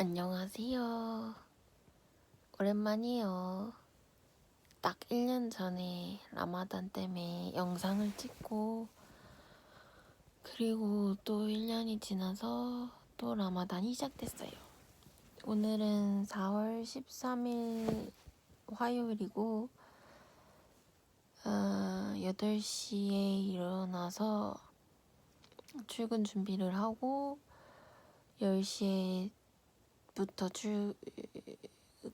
안녕하세요. 오랜만이에요. 딱 1년 전에 라마단 때문에 영상을 찍고 그리고 또 1년이 지나서 또 라마단이 시작됐어요. 오늘은 4월 13일 화요일이고 8시에 일어나서 출근 준비를 하고 10시부터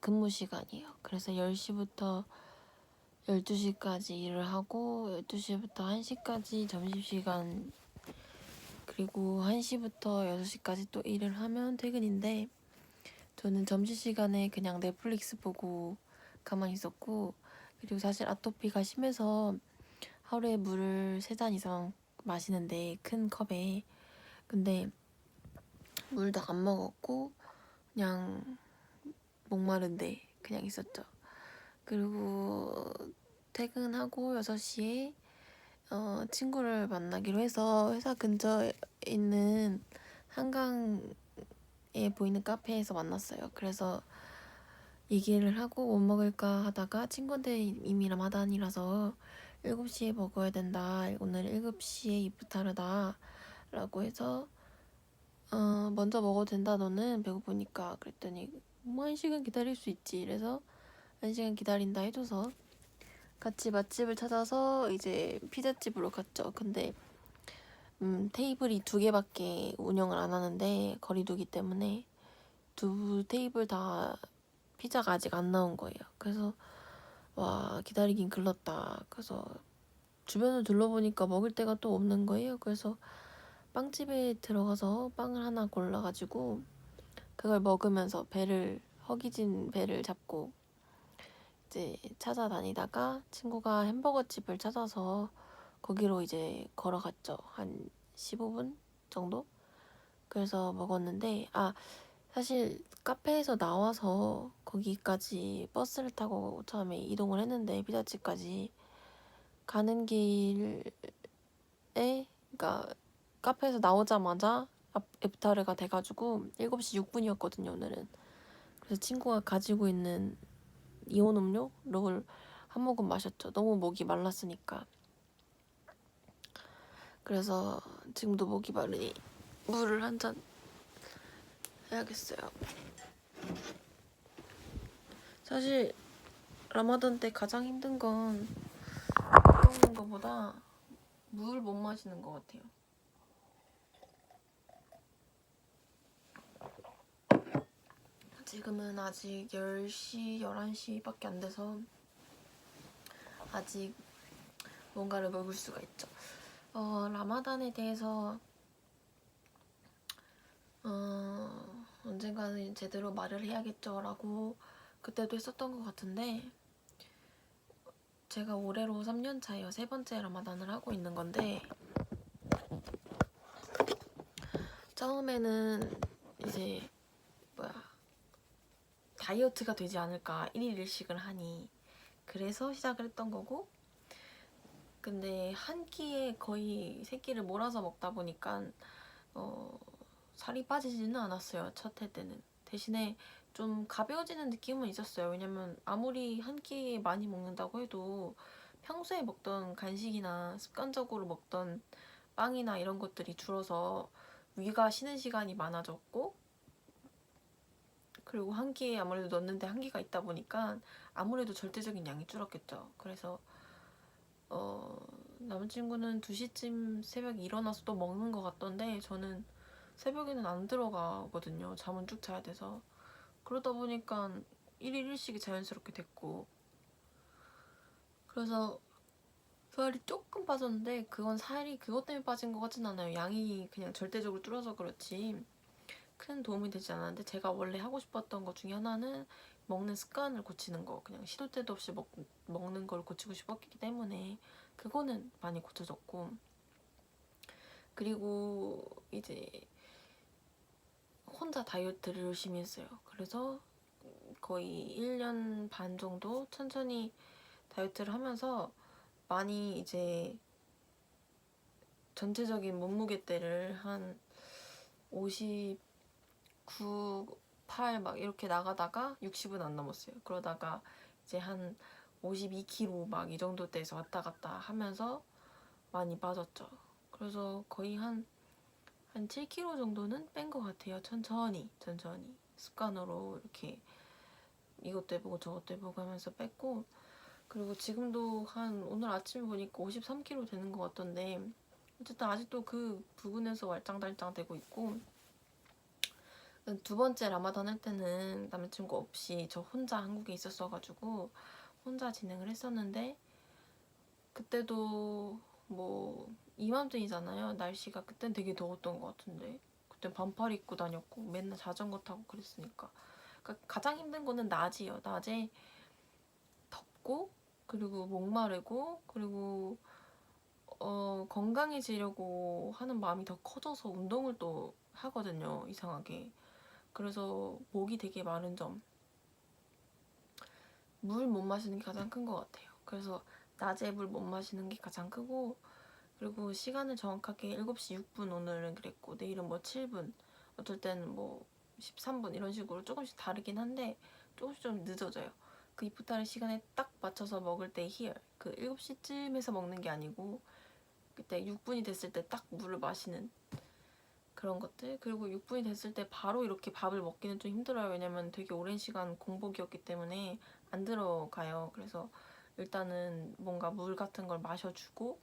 근무 시간이에요. 그래서 10시부터 12시까지 일을 하고 12시부터 1시까지 점심시간, 그리고 1시부터 6시까지 또 일을 하면 퇴근인데, 저는 점심시간에 그냥 넷플릭스 보고 가만히 있었고, 그리고 사실 아토피가 심해서 하루에 물을 3잔 이상 마시는데, 큰 컵에. 근데 물도 안 먹었고 그냥 목마른데 그냥 있었죠. 그리고 퇴근하고 6시에 친구를 만나기로 해서 회사 근처에 있는 한강에 보이는 카페에서 만났어요. 그래서 얘기를 하고 뭐 먹을까 하다가 친구들 이미 라마단이라서 7시에 먹어야 된다. 오늘 7시에 이프타르다 라고 해서 먼저 먹어도 된다 너는 배고프니까. 그랬더니 뭐 1시간 기다릴 수 있지. 그래서 1시간 기다린다 해줘서 같이 맛집을 찾아서 이제 피자집으로 갔죠. 근데 테이블이 2개밖에 운영을 안 하는데 거리두기 때문에 2테이블 다 피자가 아직 안 나온 거예요. 그래서 와, 기다리긴 글렀다. 그래서 주변을 둘러보니까 먹을 데가 또 없는 거예요. 그래서 빵집에 들어가서 빵을 하나 골라가지고 그걸 먹으면서 허기진 배를 잡고 이제 찾아다니다가 친구가 햄버거 집을 찾아서 거기로 이제 걸어갔죠. 한 15분 정도? 그래서 먹었는데, 사실 카페에서 나와서 거기까지 버스를 타고 처음에 이동을 했는데, 피자집까지 가는 길에, 그러니까 카페에서 나오자마자 애프타르가 돼가지고 7시 6분이었거든요, 오늘은. 그래서 친구가 가지고 있는 이온 음료를 한 모금 마셨죠. 너무 목이 말랐으니까. 그래서 지금도 목이 마르니 물을 한 잔 해야겠어요. 사실 라마단 때 가장 힘든 건 먹는 것보다 물 못 마시는 것 같아요. 지금은 아직 10시, 11시밖에 안 돼서 아직 뭔가를 먹을 수가 있죠. 라마단에 대해서 언젠가는 제대로 말을 해야겠죠 라고 그때도 했었던 것 같은데, 제가 올해로 3년 차예요. 3번째 라마단을 하고 있는 건데, 처음에는 이제 다이어트가 되지 않을까, 1일 1식을 하니. 그래서 시작을 했던 거고, 근데 한 끼에 거의 3끼를 몰아서 먹다 보니까 살이 빠지지는 않았어요. 첫 해 때는. 대신에 좀 가벼워지는 느낌은 있었어요. 왜냐면 아무리 한 끼에 많이 먹는다고 해도 평소에 먹던 간식이나 습관적으로 먹던 빵이나 이런 것들이 줄어서 위가 쉬는 시간이 많아졌고, 그리고 한 끼에 아무래도 넣는데 한계가 있다 보니까 아무래도 절대적인 양이 줄었겠죠. 그래서 남자친구는 2시쯤 새벽에 일어나서 또 먹는 것 같던데, 저는 새벽에는 안 들어가거든요. 잠은 쭉 자야 돼서. 그러다 보니까 1일 1식이 자연스럽게 됐고, 그래서 살이 조금 빠졌는데 그건 살이 그것 때문에 빠진 것 같진 않아요. 양이 그냥 절대적으로 줄어서 그렇지 큰 도움이 되지 않았는데, 제가 원래 하고 싶었던 것 중에 하나는 먹는 습관을 고치는 거, 그냥 시도 때도 없이 먹는 걸 고치고 싶었기 때문에 그거는 많이 고쳐졌고, 그리고 이제 혼자 다이어트를 열심히 했어요. 그래서 거의 1년 반 정도 천천히 다이어트를 하면서 많이 이제 전체적인 몸무게대를 한 59, 48 막 이렇게 나가다가 60은 안 넘었어요. 그러다가 이제 한 52kg 막 이 정도 대에서 왔다 갔다 하면서 많이 빠졌죠. 그래서 거의 한 7kg 정도는 뺀 것 같아요. 천천히 습관으로 이렇게 이것도 해보고 저것도 해보고 하면서 뺐고, 그리고 지금도 한 오늘 아침에 보니까 53kg 되는 것 같던데, 어쨌든 아직도 그 부근에서 왈짱달짱 되고 있고, 두 번째 라마단 할 때는 남자친구 없이 저 혼자 한국에 있었어가지고 혼자 진행을 했었는데, 그때도 뭐 이맘때이잖아요. 날씨가 그땐 되게 더웠던 것 같은데, 그땐 반팔 입고 다녔고 맨날 자전거 타고 그랬으니까. 그러니까 가장 힘든 거는 낮이요. 낮에 덥고, 그리고 목마르고, 그리고 건강해지려고 하는 마음이 더 커져서 운동을 또 하거든요. 이상하게. 그래서 목이 되게 마른 점, 물 못 마시는 게 가장 큰 것 같아요. 그래서 낮에 물 못 마시는 게 가장 크고, 그리고 시간을 정확하게 7시 6분 오늘은 그랬고, 내일은 뭐 7분, 어떨 때는 뭐 13분 이런 식으로 조금씩 다르긴 한데 조금씩 좀 늦어져요. 그 이프타르 시간에 딱 맞춰서 먹을 때 here, 그 7시쯤에서 먹는 게 아니고 그때 6분이 됐을 때 딱 물을 마시는 그런 것들. 그리고 6분이 됐을 때 바로 이렇게 밥을 먹기는 좀 힘들어요. 왜냐면 되게 오랜 시간 공복이었기 때문에 안 들어가요. 그래서 일단은 뭔가 물 같은 걸 마셔주고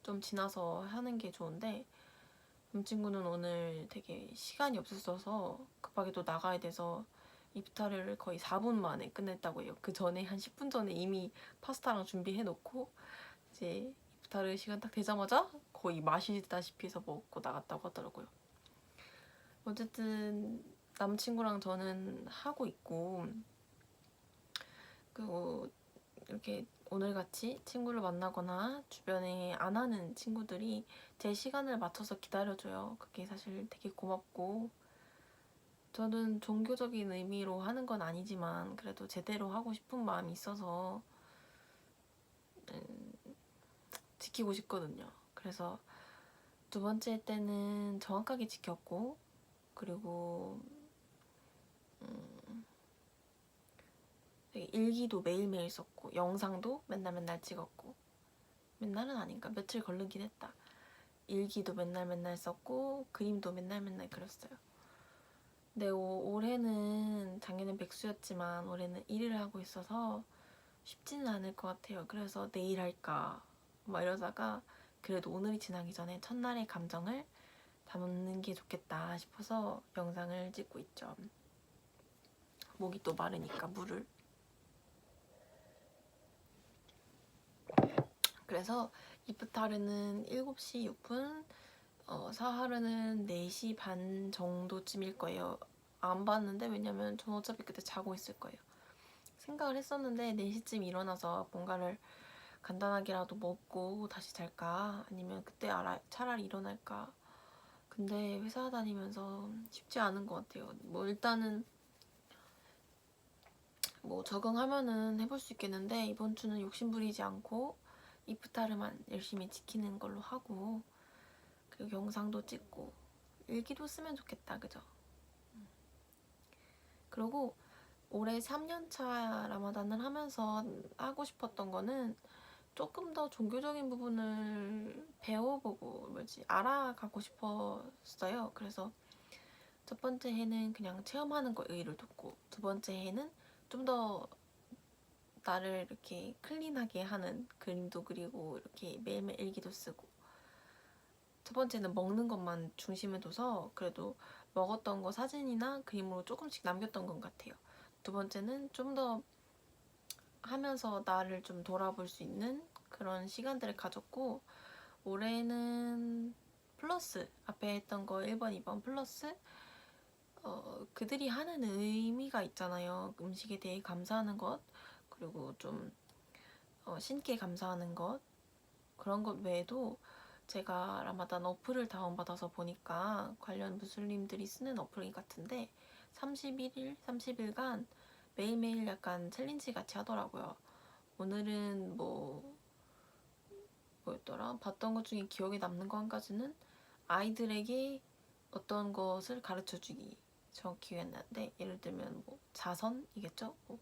좀 지나서 하는 게 좋은데, 친구는 오늘 되게 시간이 없었어서 급하게 또 나가야 돼서 이프타르를 거의 4분 만에 끝냈다고 해요. 그 전에 한 10분 전에 이미 파스타랑 준비해 놓고 이제 이프타르 시간 딱 되자마자 거의 마시다시피 해서 먹고 나갔다고 하더라고요. 어쨌든 남친구랑 저는 하고 있고, 그리고 이렇게 오늘같이 친구를 만나거나 주변에 안 하는 친구들이 제 시간을 맞춰서 기다려줘요. 그게 사실 되게 고맙고, 저는 종교적인 의미로 하는 건 아니지만 그래도 제대로 하고 싶은 마음이 있어서 지키고 싶거든요. 그래서 두 번째 때는 정확하게 지켰고, 그리고 되게 일기도 매일매일 썼고, 영상도 맨날 찍었고, 맨날은 아닌가, 며칠 걸르긴 했다. 일기도 맨날 썼고, 그림도 맨날 그렸어요. 근데 올해는, 작년엔 백수였지만 올해는 일을 하고 있어서 쉽지는 않을 것 같아요. 그래서 내일 할까 막 이러다가 그래도 오늘이 지나기 전에 첫날의 감정을 담는 게 좋겠다 싶어서 영상을 찍고 있죠. 목이 또 마르니까 물을. 그래서 이프타르는 7시 6분, 사하르는 4시 반 정도쯤일 거예요. 안 봤는데, 왜냐면 전 어차피 그때 자고 있을 거예요. 생각을 했었는데 4시쯤 일어나서 뭔가를 간단하게라도 먹고 다시 잘까, 아니면 그때 차라리 일어날까. 근데 회사 다니면서 쉽지 않은 것 같아요. 뭐 일단은 뭐 적응하면은 해볼 수 있겠는데, 이번 주는 욕심부리지 않고 이프타르만 열심히 지키는 걸로 하고, 그리고 영상도 찍고 일기도 쓰면 좋겠다, 그죠? 그리고 올해 3년차 라마단을 하면서 하고 싶었던 거는 조금 더 종교적인 부분을 배워보고 알아가고 싶었어요. 그래서 첫 번째 해는 그냥 체험하는 거에 의의를 뒀고, 두 번째 해는 좀 더 나를 이렇게 클린하게 하는 그림도 그리고 이렇게 매일매일 일기도 쓰고, 첫 번째는 먹는 것만 중심에 둬서 그래도 먹었던 거 사진이나 그림으로 조금씩 남겼던 것 같아요. 두 번째는 좀 더 하면서 나를 좀 돌아볼 수 있는 그런 시간들을 가졌고, 올해는 플러스, 앞에 했던 거 1번, 2번 플러스, 그들이 하는 의미가 있잖아요. 음식에 대해 감사하는 것, 그리고 좀 신께 감사하는 것, 그런 것 외에도 제가 라마단 어플을 다운받아서 보니까 관련 무슬림들이 쓰는 어플 같은데 31일, 30일간 매일매일 약간 챌린지 같이 하더라고요. 오늘은 뭐였더라? 봤던 것 중에 기억에 남는 거 한 가지는 아이들에게 어떤 것을 가르쳐주기. 정확히 기억이 안 나는데, 예를 들면 뭐 자선이겠죠? 뭐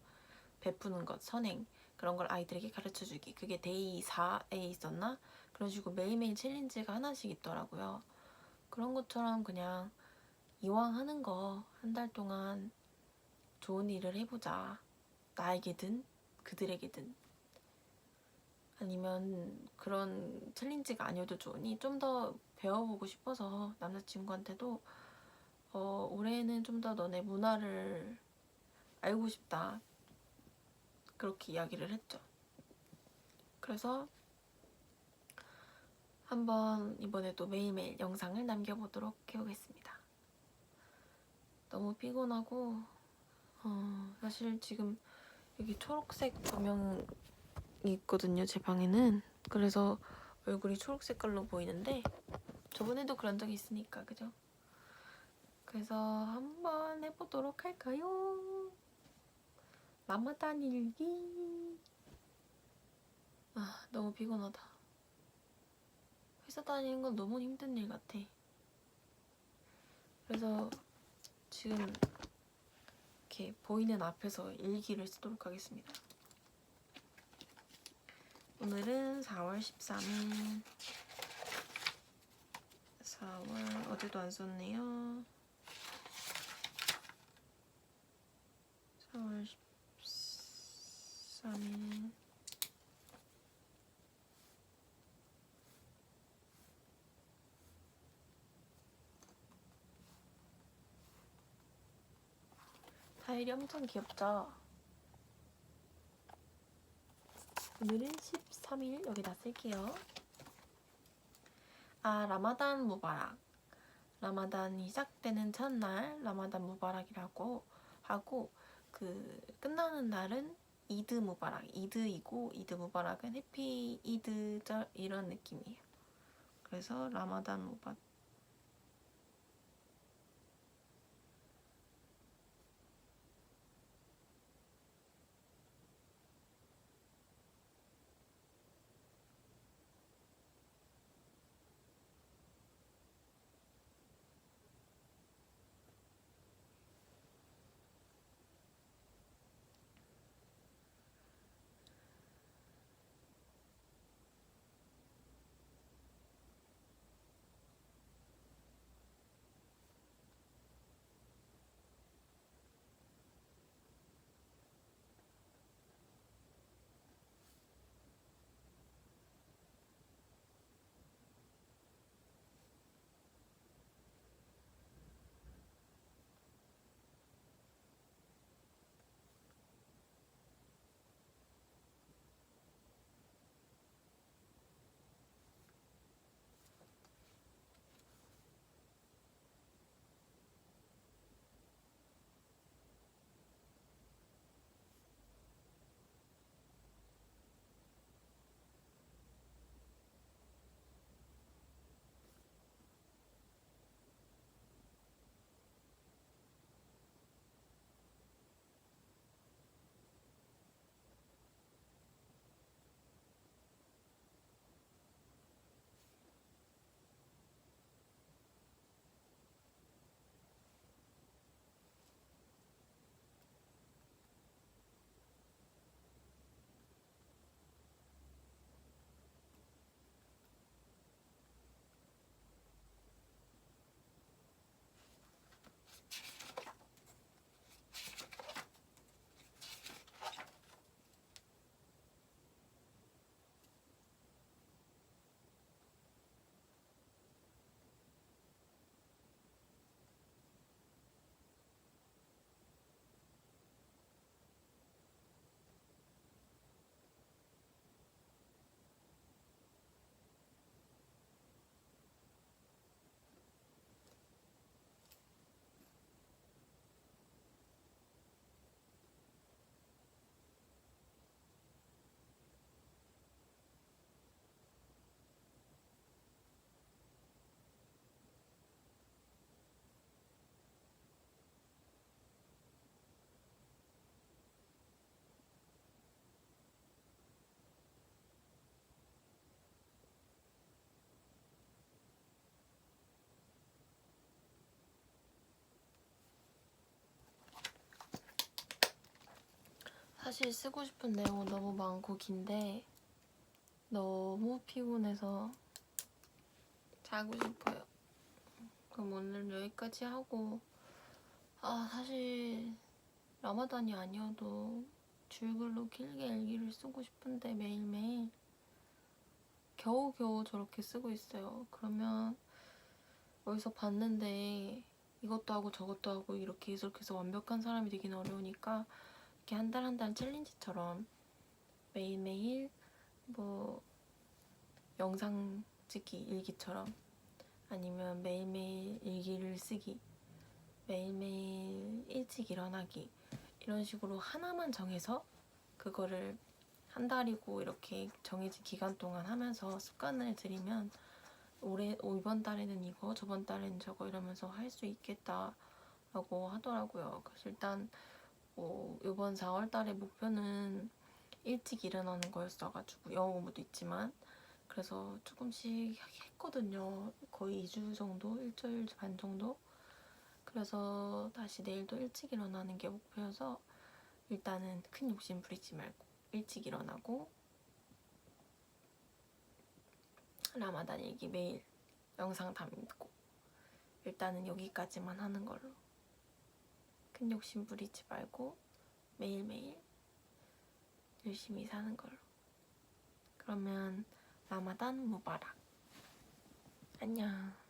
베푸는 것, 선행, 그런 걸 아이들에게 가르쳐주기. 그게 데이 4에 있었나? 그런 식으로 매일매일 챌린지가 하나씩 있더라고요. 그런 것처럼 그냥 이왕 하는 거 한 달 동안 좋은 일을 해보자. 나에게든 그들에게든. 아니면 그런 챌린지가 아니어도 좋으니 좀 더 배워보고 싶어서 남자친구한테도 올해는 좀 더 너네 문화를 알고 싶다. 그렇게 이야기를 했죠. 그래서 한번 이번에도 매일매일 영상을 남겨보도록 해보겠습니다. 너무 피곤하고 사실 지금 여기 초록색 조명이 있거든요, 제 방에는. 그래서 얼굴이 초록 색깔로 보이는데 저번에도 그런 적이 있으니까, 그죠? 그래서 한번 해보도록 할까요? 라마단 일기. 너무 피곤하다. 회사 다니는 건 너무 힘든 일 같아. 그래서 지금 이렇게 보이는 앞에서 일기를 쓰도록 하겠습니다. 오늘은 4월 13일. 4월 어제도 안 썼네요. 4월 13일. 다일이 엄청 귀엽죠? 오늘은 13일 여기다 쓸게요. 라마단 무바락. 라마단이 시작되는 첫날 라마단 무바락이라고 하고, 그 끝나는 날은 이드 무바락. 이드이고, 이드 무바락은 해피 이드절 이런 느낌이에요. 그래서 라마단 무바락. 사실 쓰고 싶은 내용은 너무 많고 긴데 너무 피곤해서 자고 싶어요. 그럼 오늘 여기까지 하고, 사실 라마단이 아니어도 줄글로 길게 일기를 쓰고 싶은데 매일매일 겨우겨우 저렇게 쓰고 있어요. 그러면 어디서 봤는데 이것도 하고 저것도 하고 이렇게 계속해서 완벽한 사람이 되기는 어려우니까 이렇게 한 달 한 달 챌린지처럼 매일매일 뭐 영상 찍기 일기처럼, 아니면 매일매일 일기를 쓰기, 매일매일 일찍 일어나기, 이런 식으로 하나만 정해서 그거를 한 달이고 이렇게 정해진 기간 동안 하면서 습관을 들이면 이번 달에는 이거, 저번 달에는 저거 이러면서 할 수 있겠다라고 하더라고요. 그래서 일단 이번 4월 달에 목표는 일찍 일어나는 거였어가지고 영어 공부도 있지만, 그래서 조금씩 했거든요. 거의 2주 정도, 일주일 반 정도. 그래서 다시 내일도 일찍 일어나는 게 목표여서 일단은 큰 욕심 부리지 말고 일찍 일어나고 라마단 일기 매일 영상 담고 일단은 여기까지만 하는 걸로, 큰 욕심 부리지 말고 매일매일 열심히 사는 걸로. 그러면 라마단 무바락. 안녕.